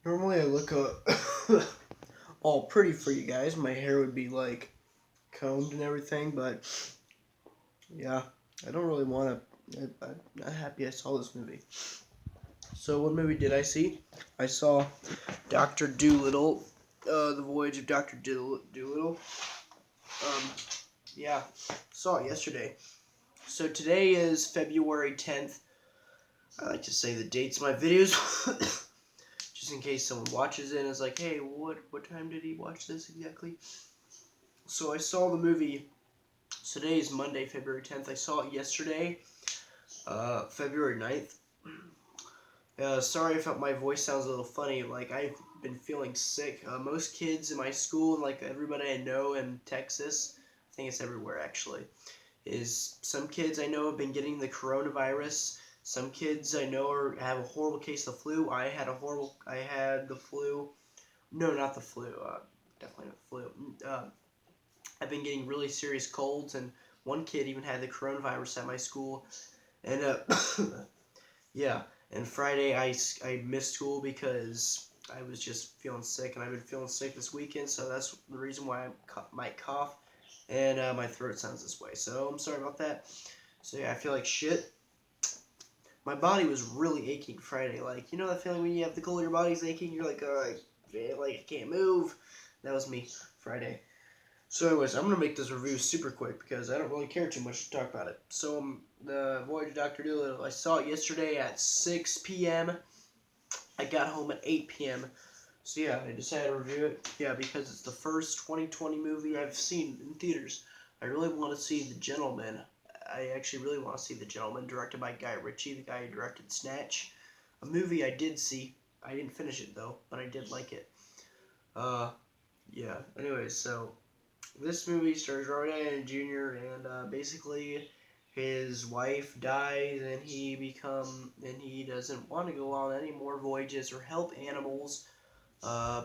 Normally I look all pretty for you guys. My hair would be like combed and everything, but yeah, I don't really want to. I'm not happy I saw this movie. So what movie did I see? I saw Doctor Doolittle, The Voyage of Doctor Doolittle. Um, yeah, saw it yesterday. So today is February 10th. I like to say the dates of my videos, just in case someone watches it and is like, hey, what time did he watch this exactly? So I saw the movie. Today is Monday, February 10th. I saw it yesterday, February 9th. Sorry if my voice sounds a little funny. Like, I've been feeling sick. Most kids in my school and like everybody I know in Texas, I think it's everywhere actually, is some kids I know have been getting the coronavirus. Some kids I know have a horrible case of the flu. I had the flu. No, not the flu. Definitely not the flu. I've been getting really serious colds, and one kid even had the coronavirus at my school. And yeah, and Friday I missed school because I was just feeling sick, and I've been feeling sick this weekend, so that's the reason why I might cough, and my throat sounds this way. So I'm sorry about that. So yeah, I feel like shit. My body was really aching Friday. Like, you know that feeling when you have the cold, your body's aching, you're like, I can't move. That was me Friday. So anyways, I'm going to make this review super quick because I don't really care too much to talk about it. So the Voyage of Dr. Dolittle, I saw it yesterday at 6 p.m. I got home at 8 p.m. So yeah, I decided to review it. Yeah, because it's the first 2020 movie I've seen in theaters. I really want to see The Gentleman. I actually really want to see The Gentleman, directed by Guy Ritchie, the guy who directed Snatch. A movie I did see. I didn't finish it though, but I did like it. Uh, yeah. Anyways, so this movie stars Robert Downey Jr. and basically his wife dies and he doesn't want to go on any more voyages or help animals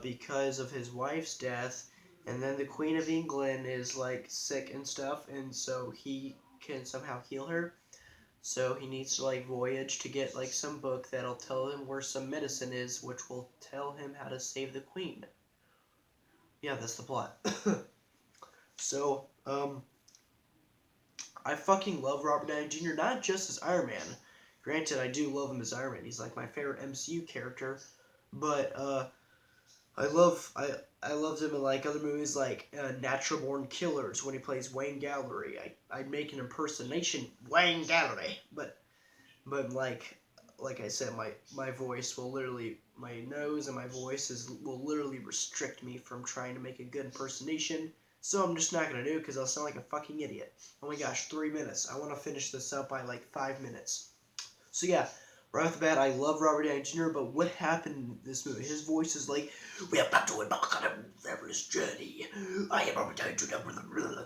because of his wife's death. And then the Queen of England is like sick and stuff, and so he can somehow heal her. So he needs to like voyage to get like some book that'll tell him where some medicine is, which will tell him how to save the Queen. Yeah, that's the plot. So, I fucking love Robert Downey Jr. Not just as Iron Man. Granted, I do love him as Iron Man. He's like my favorite MCU character. But I loved him in like other movies like Natural Born Killers when he plays Wayne Gallery. I'd make an impersonation Wayne Gallery, but like I said, my voice will literally my nose and my voice will literally restrict me from trying to make a good impersonation. So I'm just not gonna do it because I'll sound like a fucking idiot. Oh my gosh, 3 minutes. I want to finish this up by like 5 minutes. So yeah, right off the bat, I love Robert Downey Jr. But what happened in this movie? His voice is like, "We are about to embark on a Everest journey. I am Robert Downey Jr."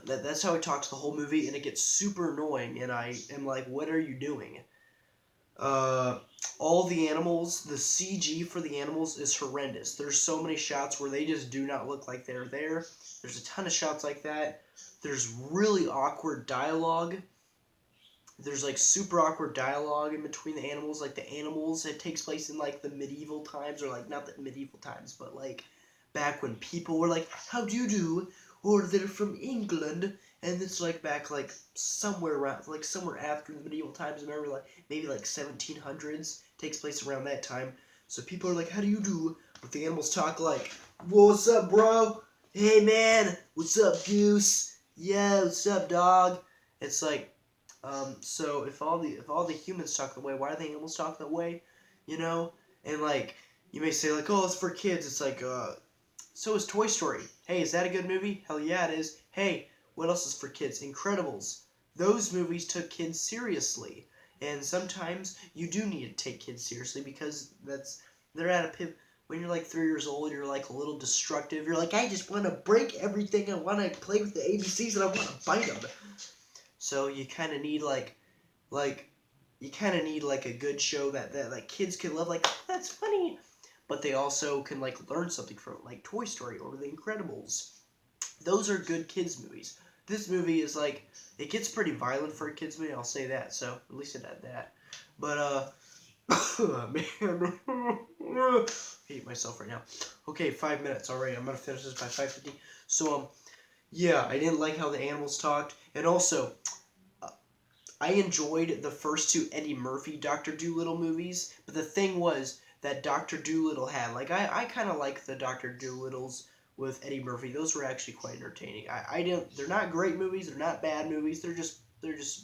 That's how he talks the whole movie, and it gets super annoying. And I am like, "What are you doing?" Uh, all the animals, the CG for the animals is horrendous. There's so many shots where they just do not look like they're there. There's a ton of shots like that. There's really awkward dialogue. There's like super awkward dialogue in between the animals. Like the animals, it takes place in like the medieval times, or like not the medieval times, but like back when people were like, "How do you do?" Or they're from England, and it's like back like somewhere around, like somewhere after the medieval times. Remember, like maybe like 1700s takes place around that time. So people are like, "How do you do?" But the animals talk like, "What's up, bro? Hey, man. What's up, goose? Yeah, what's up, dog?" It's like so if all the humans talk that way, why do the animals talk that way? You know? And like you may say like, oh, it's for kids. It's like so is Toy Story. Hey, is that a good movie? Hell yeah, it is. Hey, what else is for kids? Incredibles. Those movies took kids seriously. And sometimes you do need to take kids seriously because they're at a pivot. When you're like 3 years old, you're like a little destructive. You're like, I just want to break everything. I want to play with the ABCs and I want to bite them. So you kind of need like you kind of need like a good show that like kids can love. Like, oh, that's funny, but they also can like learn something from it, like Toy Story or The Incredibles. Those are good kids movies. This movie is like it gets pretty violent for a kids movie. I'll say that. So at least it had that. But man, hate myself right now. Okay, 5 minutes. All right, I'm gonna finish this by 5:50. So yeah, I didn't like how the animals talked, and also I enjoyed the first two Eddie Murphy Doctor Dolittle movies, but the thing was that Doctor Dolittle had like I kind of like the Doctor Dolittles with Eddie Murphy. Those were actually quite entertaining. I didn't. They're not great movies. They're not bad movies. They're just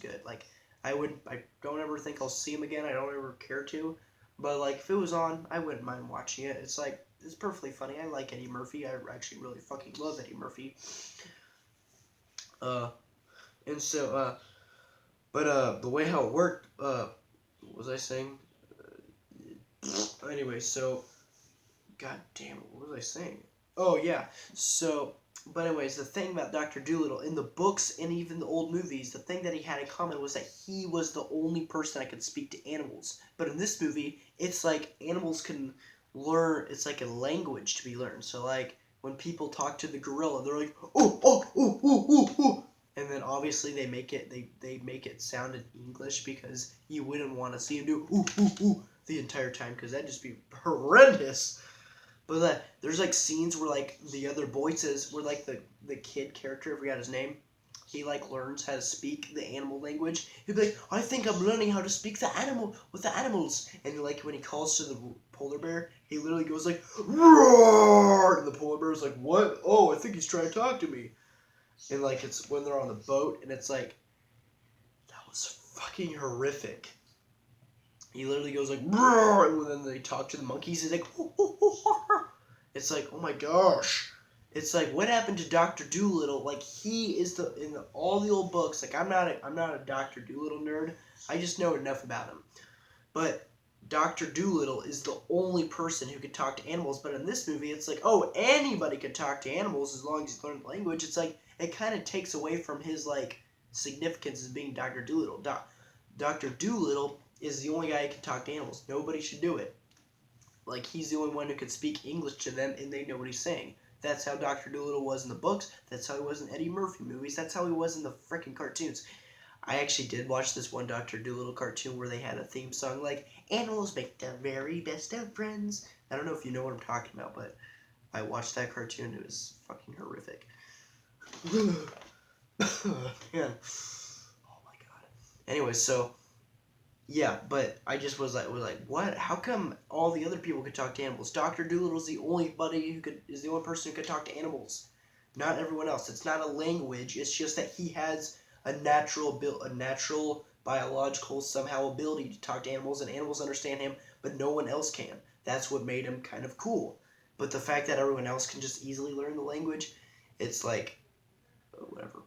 good. Like I don't ever think I'll see them again. I don't ever care to, but like if it was on, I wouldn't mind watching it. It's like it's perfectly funny. I like Eddie Murphy. I actually really fucking love Eddie Murphy. Uh, and so but the way how it worked, what was I saying? Anyway, so god damn it, what was I saying? Oh yeah. So but anyways, the thing about Doctor Dolittle in the books and even the old movies, the thing that he had in common was that he was the only person that could speak to animals. But in this movie, it's like animals can learn. It's like a language to be learned. So like when people talk to the gorilla, they're like oh oh oh oh oh oh, and then obviously they make it sound in English because you wouldn't want to see him do ooh ooh ooh the entire time because that'd just be horrendous. But there's like scenes where like the other voices, where like the kid character, I forgot his name, he like learns how to speak the animal language. He'd be like, I think I'm learning how to speak the animal with the animals. And like when he calls to the polar bear, he literally goes like roar, and the polar bear's like, what? Oh, I think he's trying to talk to me. And like it's when they're on the boat, and it's like that was fucking horrific. He literally goes like, and then they talk to the monkeys. He's like, it's like, oh my gosh. It's like, what happened to Doctor Dolittle? Like he is all the old books. Like I'm not a Doctor Dolittle nerd. I just know enough about him. But Doctor Dolittle is the only person who could talk to animals. But in this movie, it's like, oh, anybody could talk to animals as long as you learn the language. It's like it kind of takes away from his like significance as being Doctor Dolittle. Doctor Dolittle is the only guy who can talk to animals. Nobody should do it. Like he's the only one who can speak English to them, and they know what he's saying. That's how Doctor Dolittle was in the books. That's how he was in Eddie Murphy movies. That's how he was in the freaking cartoons. I actually did watch this one Doctor Dolittle cartoon where they had a theme song like "Animals make the very best of friends." I don't know if you know what I'm talking about, but I watched that cartoon. It was fucking horrific. Man. Oh my god. Anyway, so yeah, but I just was like, what? How come all the other people could talk to animals? Doctor Doolittle's the only is the only person who could talk to animals. Not everyone else. It's not a language. It's just that he has a natural biological somehow ability to talk to animals, and animals understand him, but no one else can. That's what made him kind of cool. But the fact that everyone else can just easily learn the language, it's like, whatever.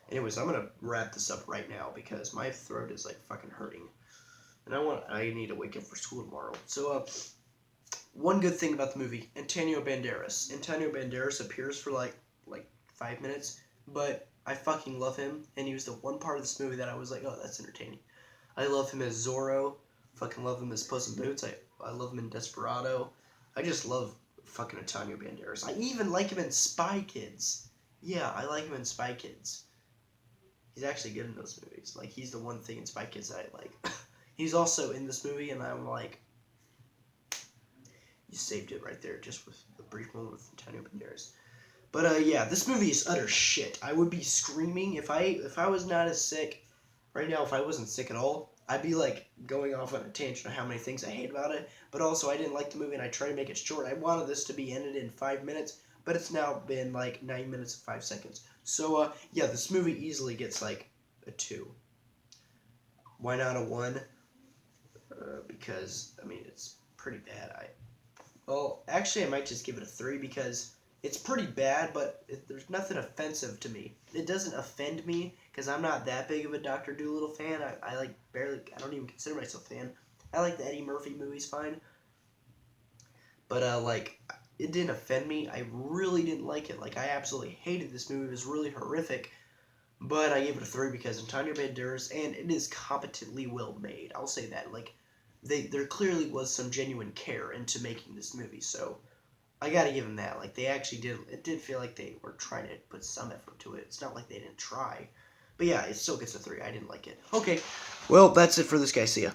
Anyways, I'm gonna wrap this up right now because my throat is like fucking hurting. And I need to wake up for school tomorrow. So, one good thing about the movie, Antonio Banderas. Antonio Banderas appears for like 5 minutes, but I fucking love him, and he was the one part of this movie that I was like, oh, that's entertaining. I love him as Zorro. Fucking love him as Puss in Boots. I love him in Desperado. I just love fucking Antonio Banderas. I even like him in Spy Kids. Yeah, I like him in Spy Kids. He's actually good in those movies. Like, he's the one thing in Spy Kids that I like. He's also in this movie, and I'm like, you saved it right there, just with a brief moment with Antonio Banderas. But yeah, this movie is utter shit. I would be screaming if I was not as sick right now. If I wasn't sick at all, I'd be like going off on a tangent on how many things I hate about it. But also, I didn't like the movie, and I tried to make it short. I wanted this to be ended in 5 minutes, but it's now been like 9 minutes and 5 seconds. So yeah, this movie easily gets like a 2. Why not a 1? Because I mean it's pretty bad. Well, actually, I might just give it a 3 because it's pretty bad, but there's nothing offensive to me. It doesn't offend me because I'm not that big of a Doctor Dolittle fan. I like barely. I don't even consider myself a fan. I like the Eddie Murphy movies fine, but like it didn't offend me. I really didn't like it. Like I absolutely hated this movie. It was really horrific. But I gave it a 3 because Antonio Banderas, and it is competently well made. I'll say that. Like, there clearly was some genuine care into making this movie, so I gotta give them that. Like, they actually did. It did feel like they were trying to put some effort to it. It's not like they didn't try. But yeah, it still gets a 3. I didn't like it. Okay, well, that's it for this guy. See ya.